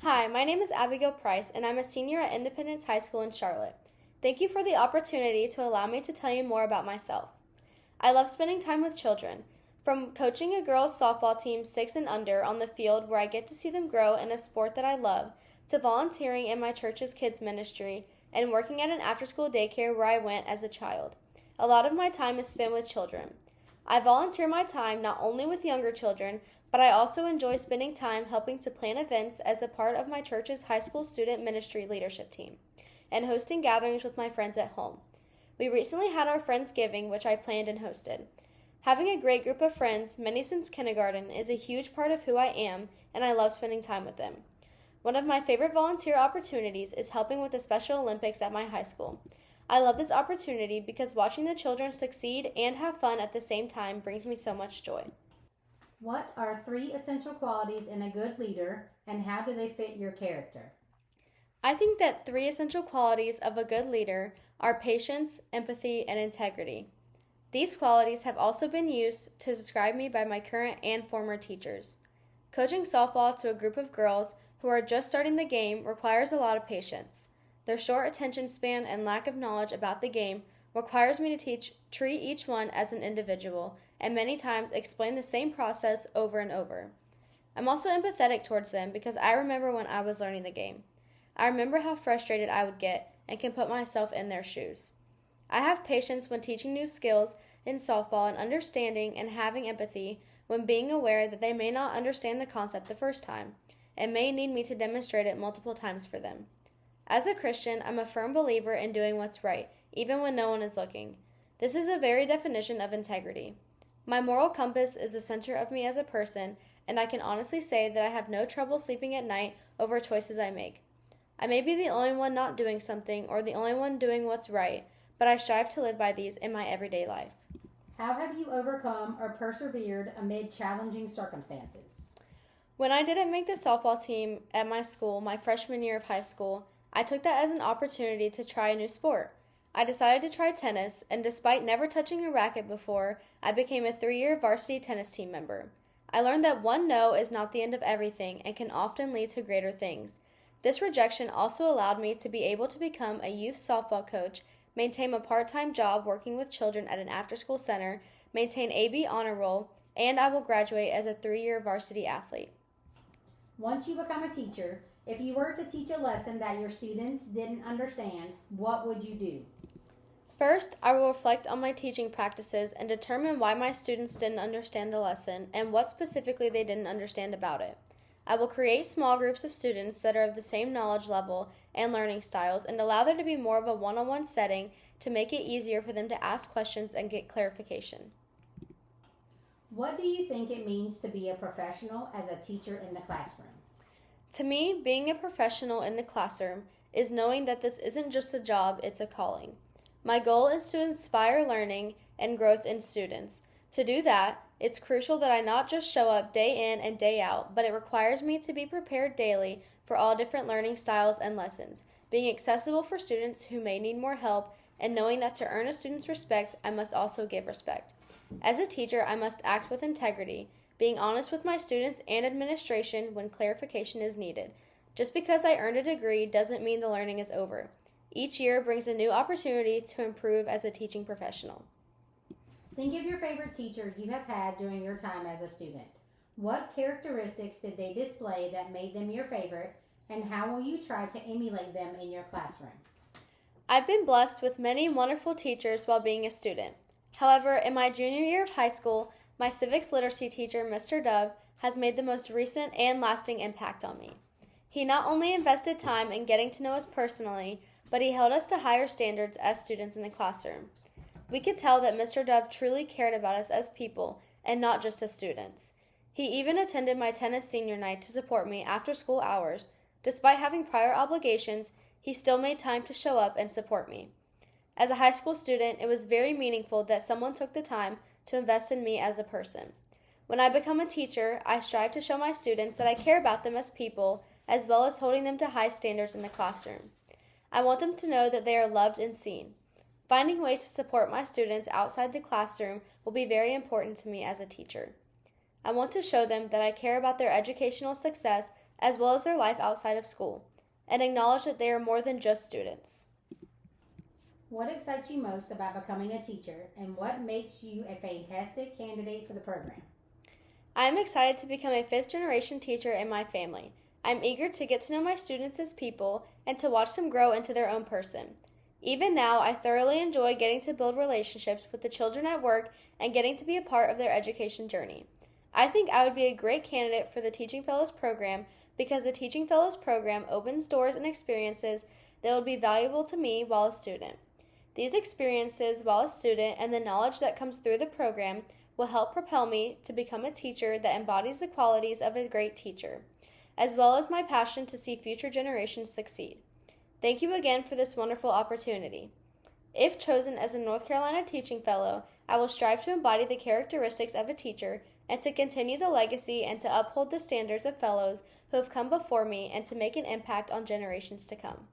Hi, my name is Abigail Price, and I'm a senior at Independence High School in Charlotte. Thank you for the opportunity to allow me to tell you more about myself. I love spending time with children, from coaching a girls' softball team 6 and under on the field where I get to see them grow in a sport that I love, to volunteering in my church's kids' ministry, and working at an after-school daycare where I went as a child. A lot of my time is spent with children. I volunteer my time not only with younger children, but I also enjoy spending time helping to plan events as a part of my church's high school student ministry leadership team, and hosting gatherings with my friends at home. We recently had our Friendsgiving, which I planned and hosted. Having a great group of friends, many since kindergarten, is a huge part of who I am, and I love spending time with them. One of my favorite volunteer opportunities is helping with the Special Olympics at my high school. I love this opportunity because watching the children succeed and have fun at the same time brings me so much joy. What are three essential qualities in a good leader, and how do they fit your character? I think that three essential qualities of a good leader are patience, empathy, and integrity. These qualities have also been used to describe me by my current and former teachers. Coaching softball to a group of girls who are just starting the game requires a lot of patience. Their short attention span and lack of knowledge about the game requires me to treat each one as an individual, and many times explain the same process over and over. I'm also empathetic towards them because I remember when I was learning the game. I remember how frustrated I would get and can put myself in their shoes. I have patience when teaching new skills in softball and understanding and having empathy when being aware that they may not understand the concept the first time and may need me to demonstrate it multiple times for them. As a Christian, I'm a firm believer in doing what's right, even when no one is looking. This is the very definition of integrity. My moral compass is the center of me as a person, and I can honestly say that I have no trouble sleeping at night over choices I make. I may be the only one not doing something or the only one doing what's right, but I strive to live by these in my everyday life. How have you overcome or persevered amid challenging circumstances? When I didn't make the softball team at my school my freshman year of high school, I took that as an opportunity to try a new sport. I decided to try tennis, and despite never touching a racket before, I became a 3-year varsity tennis team member. I learned that one no is not the end of everything and can often lead to greater things. This rejection also allowed me to be able to become a youth softball coach, maintain a part-time job working with children at an after-school center, maintain AB honor roll, and I will graduate as a 3-year varsity athlete. Once you become a teacher, if you were to teach a lesson that your students didn't understand, what would you do? First, I will reflect on my teaching practices and determine why my students didn't understand the lesson and what specifically they didn't understand about it. I will create small groups of students that are of the same knowledge level and learning styles and allow there to be more of a one-on-one setting to make it easier for them to ask questions and get clarification. What do you think it means to be a professional as a teacher in the classroom? To me, being a professional in the classroom is knowing that this isn't just a job, it's a calling. My goal is to inspire learning and growth in students. To do that, it's crucial that I not just show up day in and day out, but it requires me to be prepared daily for all different learning styles and lessons, being accessible for students who may need more help, and knowing that to earn a student's respect, I must also give respect. As a teacher, I must act with integrity, being honest with my students and administration when clarification is needed. Just because I earned a degree doesn't mean the learning is over. Each year brings a new opportunity to improve as a teaching professional. Think of your favorite teacher you have had during your time as a student. What characteristics did they display that made them your favorite, and how will you try to emulate them in your classroom? I've been blessed with many wonderful teachers while being a student. However, in my junior year of high school, my civics literacy teacher, Mr. Dove, has made the most recent and lasting impact on me. He not only invested time in getting to know us personally, but he held us to higher standards as students in the classroom. We could tell that Mr. Dove truly cared about us as people and not just as students. He even attended my tennis senior night to support me after school hours. Despite having prior obligations, he still made time to show up and support me. As a high school student, it was very meaningful that someone took the time to invest in me as a person. When I become a teacher, I strive to show my students that I care about them as people, as well as holding them to high standards in the classroom. I want them to know that they are loved and seen. Finding ways to support my students outside the classroom will be very important to me as a teacher. I want to show them that I care about their educational success as well as their life outside of school, and acknowledge that they are more than just students. What excites you most about becoming a teacher, and what makes you a fantastic candidate for the program? I am excited to become a fifth-generation teacher in my family. I'm eager to get to know my students as people and to watch them grow into their own person. Even now, I thoroughly enjoy getting to build relationships with the children at work and getting to be a part of their education journey. I think I would be a great candidate for the Teaching Fellows program because the Teaching Fellows program opens doors and experiences that would be valuable to me while a student. These experiences while a student and the knowledge that comes through the program will help propel me to become a teacher that embodies the qualities of a great teacher, as well as my passion to see future generations succeed. Thank you again for this wonderful opportunity. If chosen as a North Carolina Teaching Fellow, I will strive to embody the characteristics of a teacher and to continue the legacy and to uphold the standards of fellows who have come before me and to make an impact on generations to come.